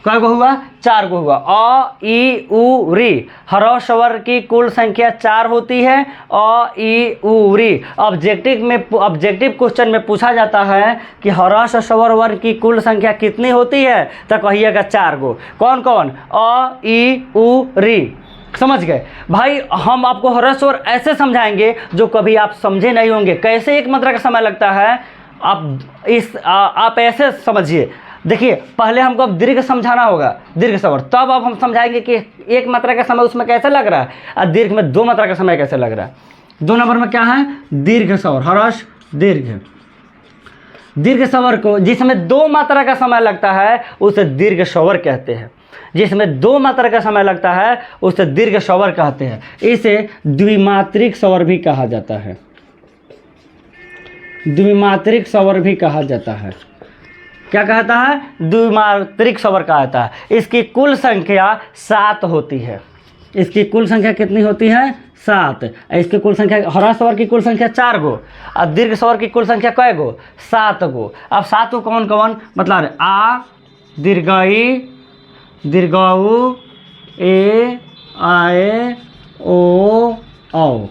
[SPEAKER 1] कै गो हुआ? 4 गो हुआ। अ, ई, उ, री। ह्रस्व स्वर की कुल संख्या 4 होती है। अ, ई, उ, री। ऑब्जेक्टिव क्वेश्चन में पूछा जाता है कि ह्रस्व स्वर वर्ण की कुल संख्या कितनी होती है, तो कहिएगा 4 गो। कौन कौन? अ, ई, उ, री। समझ गए भाई? हम आपको ह्रस्व स्वर ऐसे समझाएंगे जो कभी आप समझे नहीं होंगे। कैसे 1 मात्रा का समय लगता है, आप ऐसे समझिए। देखिए, पहले हमको अब दीर्घ समझाना होगा, दीर्घ स्वर, तब अब हम समझाएंगे कि 1 मात्रा का समय उसमें कैसे लग रहा है और दीर्घ में 2 मात्रा का समय कैसे लग रहा है। 2 नंबर में क्या है? दीर्घ स्वर, ह्रस्व, दीर्घ। दीर्घ स्वर को जिसमें 2 मात्रा का समय लगता है उसे दीर्घ स्वर कहते हैं। जिसमें 2 मात्रा का समय लगता है उसे दीर्घ स्वर कहते हैं। इसे द्विमात्रिक स्वर भी कहा जाता है। द्विमात्रिक स्वर भी कहा जाता है। क्या कहता है? द्विमात्रिक स्वर कहा जाता है। इसकी कुल संख्या 7 होती है। इसकी कुल संख्या कितनी होती है? 7। इसकी कुल संख्या, ह्रस्व स्वर की कुल संख्या 4 गो और दीर्घ स्वर की कुल संख्या कै गो? 7 गो। अब 7 को कौन कौन मतलब आ, दीर्घई, दीर्घऊ, ए, आए, ओ, औ।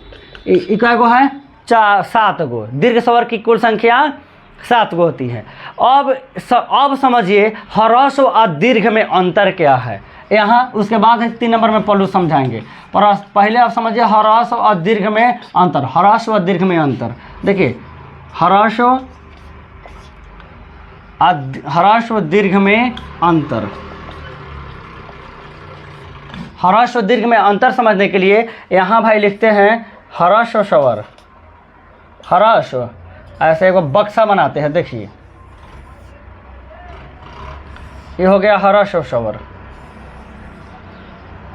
[SPEAKER 1] कै गो है? 7 गो। दीर्घ स्वर की कुल संख्या 7 गो होती है। अब समझिए ह्रस्व और दीर्घ में अंतर क्या है यहाँ। उसके बाद 3 नंबर में पल्लू समझाएंगे, पर पहले आप समझिए ह्रस्व और दीर्घ में अंतर। ह्रस्व और दीर्घ में अंतर देखिए, ह्रस्व दीर्घ में अंतर। ह्रस्व दीर्घ में अंतर समझने के लिए यहाँ भाई लिखते हैं ह्रस्व स्वर। ह्रस्व ऐसे एक बक्सा बनाते हैं, देखिए ये हो गया ह्रस्व स्वर।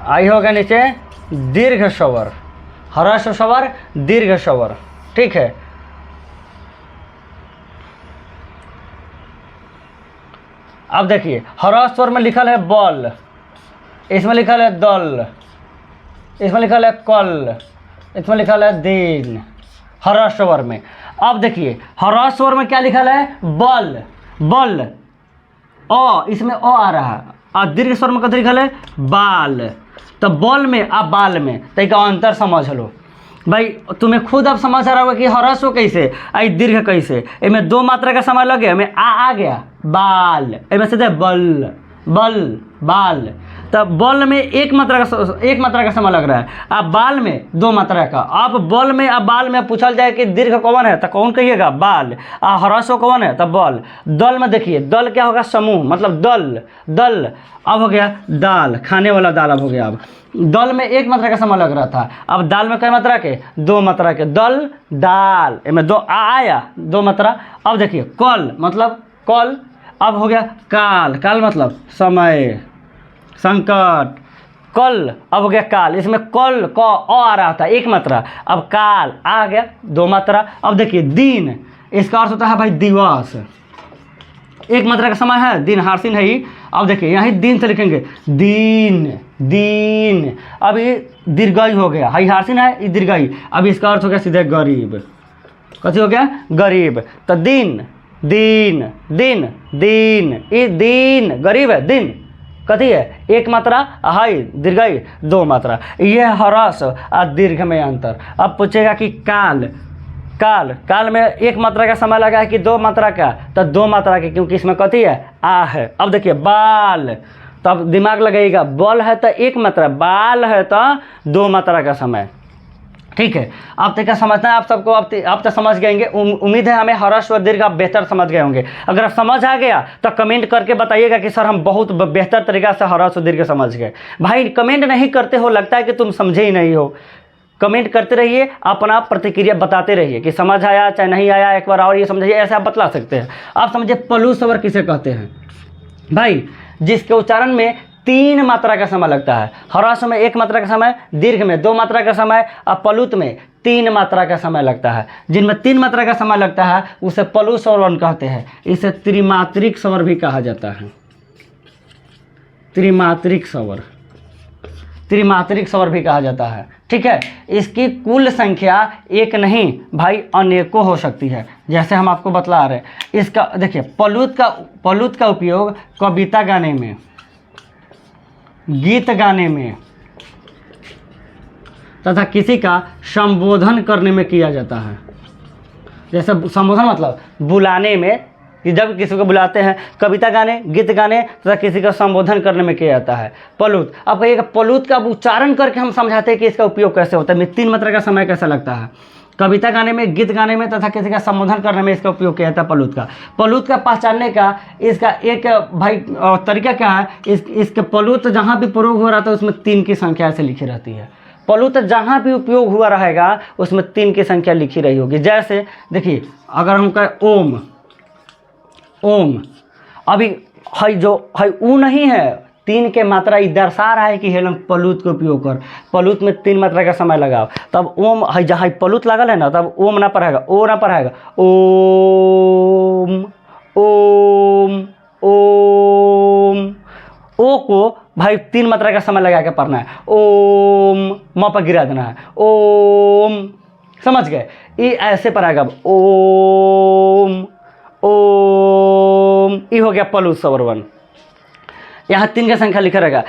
[SPEAKER 1] आई हो गया नीचे दीर्घ स्वर। ह्रस्व स्वर, दीर्घ स्वर, ठीक है। अब देखिए ह्रस्व स्वर में लिखल है बल, इसमें लिखल है दल, इसमें लिखल है कल, इसमें लिखल है दिन, ह्रस्व स्वर में। अब देखिए ह्रस्व स्वर में क्या लिखल है? बल, बल, ओ, इसमें ओ आ रहा है। और दीर्घ स्वर में कथी लिखल है? बाल। तो बल में और बाल में तो एक अंतर समझ लो भाई। तुम्हें खुद अब समझ आ रहा होगा कि ह्रस्व कैसे आई दीर्घ कैसे। इनमें 2 मात्रा का समय लगे, हमें आ गया बाल, इनमें सीधे बल, बल, बाल। तब बल में 1 मात्रा का समय लग रहा है, अब बाल में 2 मात्रा का। अब बल में अब बाल में पूछल जाए कि दीर्घ कौन है तो कौन कहिएगा? बाल। और ह्रस्व कौन है? तब बल। दल में देखिए, दल क्या होगा? समूह, मतलब दल, दल। अब हो गया दाल, खाने वाला दाल। अब हो गया, अब दल में 1 मात्रा का समय लग रहा था, अब दाल में कई मात्रा के? 2 मात्रा के। दल, दाल, इनमें 2 आया, 2 मात्रा। अब देखिए कल मतलब कल। अब हो गया काल, काल मतलब समय, संकट, कल। अब हो गया काल, इसमें कल क आ रहा था 1 मात्रा, अब काल आ गया 2 मात्रा। अब देखिए दिन, इसका अर्थ होता है भाई दिवस, 1 मात्रा का समय है, दिन हार्सिन है ही। अब देखिए यहाँ दिन से लिखेंगे दीन, दीन। अब ये दीर्घई हो गया, हाई हार्सिन है, ये दीर्घई। अब इसका अर्थ हो गया सीधे गरीब। कथी हो गया? गरीब। तो दिन, दिन, दिन, दिन, ये दिन गरीब है, दिन कथी है? 1 मात्रा, हाई दीर्घई 2 मात्रा। ये ह्रस्व और दीर्घ में अंतर। अब पूछेगा कि काल, काल, काल में 1 मात्रा का समय लगा है कि 2 मात्रा का? तो 2 मात्रा के, क्योंकि इसमें कथी है? आ है। अब देखिए बाल, तो अब दिमाग लगाइएगा, बल है तो 1 मात्रा, बाल है तो 2 मात्रा का समय, ठीक है। अब तक क्या समझना है आप सबको? आप तो समझ गएंगे। उम्मीद है हमें ह्रस्व और दीर्घ आप बेहतर समझ गए होंगे। अगर आप समझ आ गया तो कमेंट करके बताइएगा कि सर हम बहुत बेहतर तरीका से ह्रस्व दीर्घ समझ गए। भाई कमेंट नहीं करते हो, लगता है कि तुम समझे ही नहीं हो। कमेंट करते रहिए, अपना प्रतिक्रिया बताते रहिए कि समझ आया चाहे नहीं आया, एक बार और ये समझिए, ऐसे आप बतला सकते हैं। आप समझिए पल्लू स्वर किसे कहते हैं? भाई जिसके उच्चारण में 3 मात्रा का समय लगता है। ह्रस्व में 1 मात्रा का समय, दीर्घ में 2 मात्रा का समय और पलुत में 3 मात्रा का समय लगता है। जिनमें 3 मात्रा का समय लगता है उसे पल्लू स्वर कहते हैं। इसे त्रिमात्रिक स्वर भी कहा जाता है। त्रिमात्रिक स्वर, त्रिमात्रिक स्वर भी कहा जाता है, ठीक है। इसकी कुल संख्या 1 नहीं भाई अनेकों हो सकती है, जैसे हम आपको बतला रहे हैं। इसका देखिए पल्लुत का उपयोग कविता गाने में, गीत गाने में तथा किसी का संबोधन करने में किया जाता है। जैसे संबोधन मतलब बुलाने में, कि जब किसी को बुलाते हैं, कविता गाने, गीत गाने तथा किसी का संबोधन करने में किया जाता है। पल्लुत, अब कहिएगा पल्लुत का उच्चारण करके हम समझाते हैं कि इसका उपयोग कैसे होता है, 3 मात्रा का समय कैसा लगता है। कविता गाने में, गीत गाने में तथा किसी का संबोधन करने में इसका उपयोग किया जाता है पल्लुत का। पल्लुत का पहचानने का इसका एक भाई तरीका क्या है? इसके पल्लुत जहाँ भी प्रयोग हो रहा था उसमें 3 की संख्या ऐसे लिखी रहती है। पल्लुत जहाँ भी उपयोग हुआ रहेगा उसमें 3 की संख्या लिखी रही होगी। जैसे देखिए अगर हम कहें ओम, ओम। अभी है जो है ऊ नहीं है, 3 के मात्रा ये दर्शा रहा है कि हेलन पलूत का उपयोग कर, पलूत में 3 मात्रा का समय लगाओ, तब ओम है जहाँ पलूत लगल है ना, तब ओम ना पढ़ाएगा, ओ ना पढ़ाएगा, ओम ओम ओम। ओ को भाई 3 मात्रा का समय लगा के पढ़ना है, ओम, म पर गिरा देना है, ओम, समझ गए। ये ऐसे पढ़ाएगा, ओम ओम, ये हो गया पलूत सवर्वन। यहाँ 3 का संख्या लिखा रहेगा।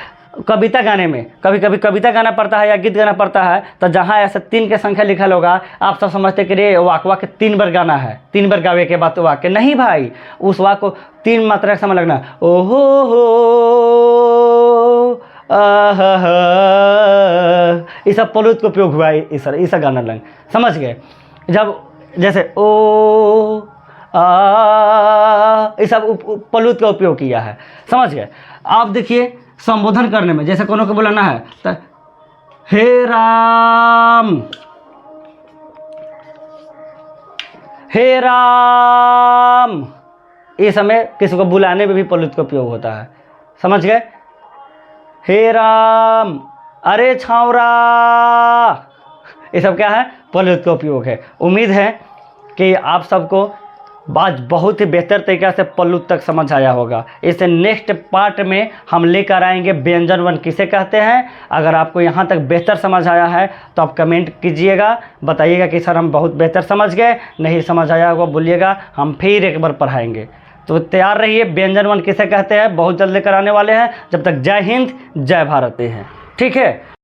[SPEAKER 1] कविता गाने में कभी कभी कविता गाना पड़ता है या गीत गाना पड़ता है, तो जहाँ ऐसे 3 के संख्या लिखा होगा, आप सब समझते कि रे वाकवा के 3 बार गाना है, 3 बार गावे के बाद वाक्य नहीं भाई, उस वाक को 3 मात्रा का समय लगना, ओहो हो ये सब पलूत का उपयोग हुआ है, इस गाना लग, समझ गए। जब जैसे ओ ये सब पलूत का उपयोग किया है, समझ गए। आप देखिए संबोधन करने में, जैसे कोनो को बुलाना है तो हे राम, हे राम, ये समय किसी को बुलाने में भी पलूत का उपयोग होता है, समझ गए। हे राम, अरे छावरा, ये सब क्या है, पलूत का उपयोग है। उम्मीद है कि आप सबको बात बहुत ही बेहतर तरीक़े से पलूत तक समझ आया होगा। इसे नेक्स्ट पार्ट में हम लेकर आएंगे व्यंजन वर्ण किसे कहते हैं। अगर आपको यहाँ तक बेहतर समझ आया है तो आप कमेंट कीजिएगा, बताइएगा कि सर हम बहुत बेहतर समझ गए, नहीं समझ आया होगा बोलिएगा, हम फिर एक बार पढ़ाएंगे। तो तैयार रहिए, व्यंजन वर्ण किसे कहते हैं बहुत जल्दी कराने वाले हैं। जब तक जय हिंद जय भारत हैं, ठीक है।